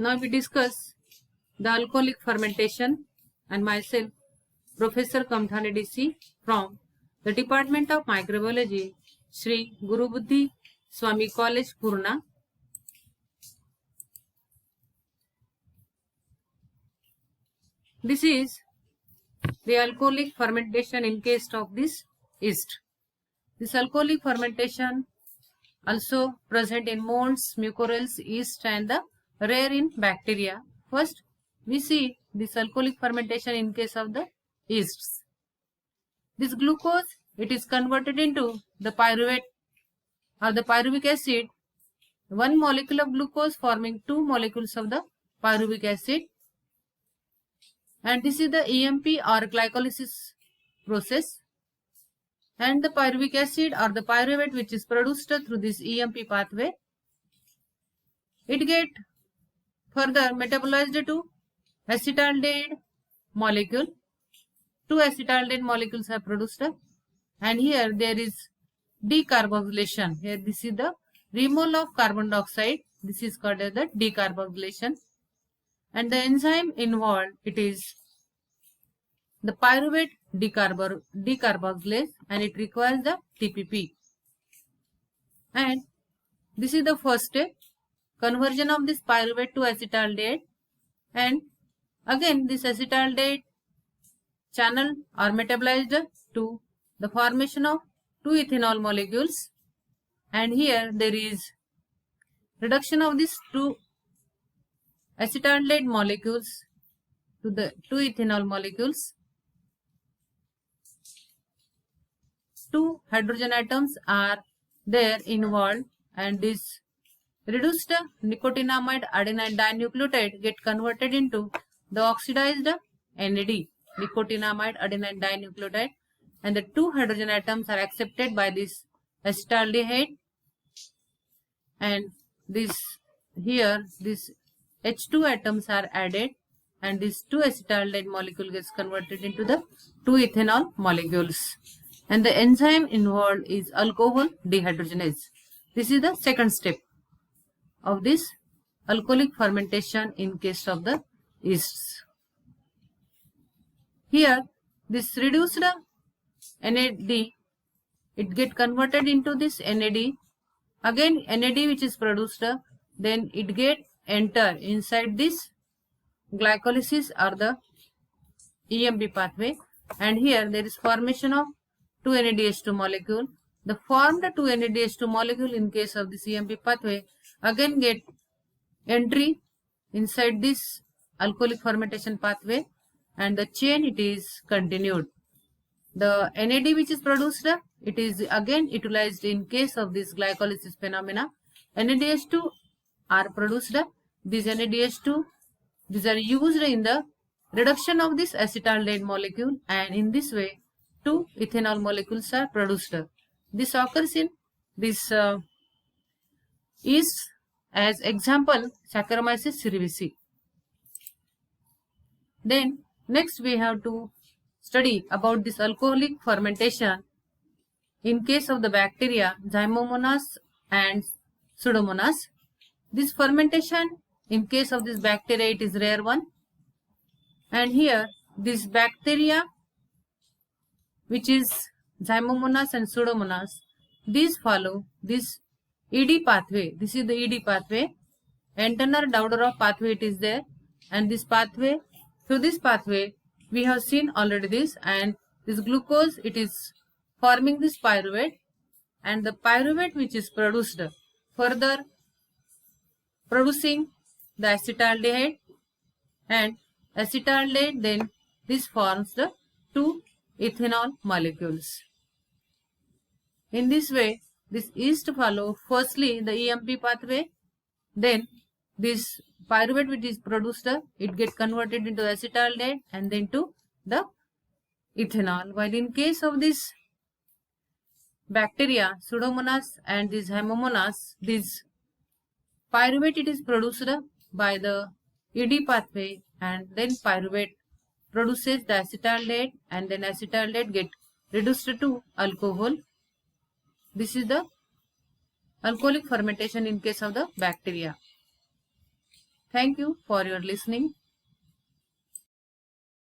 Now we discuss the alcoholic fermentation and myself, Professor Kamthani DC from the Department of Microbiology, Sri Guru Buddhi Swami College, Purna. This is the alcoholic fermentation in case of this yeast. This alcoholic fermentation also present in molds, mucorales, yeast and the rare in bacteria. First, we see this alcoholic fermentation in case of the yeasts. This glucose, it is converted into the pyruvate or the pyruvic acid. One molecule of glucose forming two molecules of the pyruvic acid. And this is the EMP or glycolysis process. And the pyruvic acid or the pyruvate which is produced through this EMP pathway, it get further metabolized to acetaldehyde molecule. Two acetaldehyde molecules are produced, and here there is decarboxylation. Here this is the removal of carbon dioxide. This is called as the decarboxylation. And the enzyme involved, it is the pyruvate decarboxylase, and it requires the TPP. And this is the first step, conversion of this pyruvate to acetaldehyde, and again this acetaldehyde channel are metabolized to the formation of two ethanol molecules, and here there is reduction of these two acetaldehyde molecules to the two ethanol molecules. Two hydrogen atoms are there involved, and this reduced nicotinamide adenine dinucleotide get converted into the oxidized NAD, nicotinamide adenine dinucleotide, and the two hydrogen atoms are accepted by this acetaldehyde, and this here this H2 atoms are added, and these two acetaldehyde molecule gets converted into the two ethanol molecules, and the enzyme involved is alcohol dehydrogenase. This is the second step of this alcoholic fermentation in case of the yeasts. Here this reduced NAD, it get converted into this NAD. Again NAD which is produced, then it get enter inside this glycolysis or the EMP pathway, and here there is formation of 2 NADH2 molecule. The formed 2 NADH2 molecule in case of this EMP pathway again get entry inside this alcoholic fermentation pathway, and the chain it is continued. The NAD which is produced, it is again utilized in case of this glycolysis phenomena. NADH2 are produced. These NADH2, these are used in the reduction of this acetaldehyde molecule, and in this way two ethanol molecules are produced. This occurs in this yeast, as example Saccharomyces cerevisiae. Then next we have to study about this alcoholic fermentation in case of the bacteria Zymomonas and Pseudomonas. This fermentation in case of this bacteria, it is rare one, and here this bacteria which is Zymomonas and Pseudomonas, these follow this ED pathway. This is the ED pathway. Entner-Doudoroff pathway it is there, and this pathway, through this pathway we have seen already this, and this glucose it is forming this pyruvate, and the pyruvate which is produced further producing the acetaldehyde, and acetaldehyde then this forms the two ethanol molecules. In this way this yeast follow firstly the EMP pathway, then this pyruvate which is produced, it get converted into acetaldehyde and then to the ethanol. While in case of this bacteria Pseudomonas and this Zymomonas, this pyruvate it is produced by the ED pathway, and then pyruvate produces the acetaldehyde, and then acetaldehyde get reduced to alcohol. This is the alcoholic fermentation in case of the bacteria. Thank you for your listening.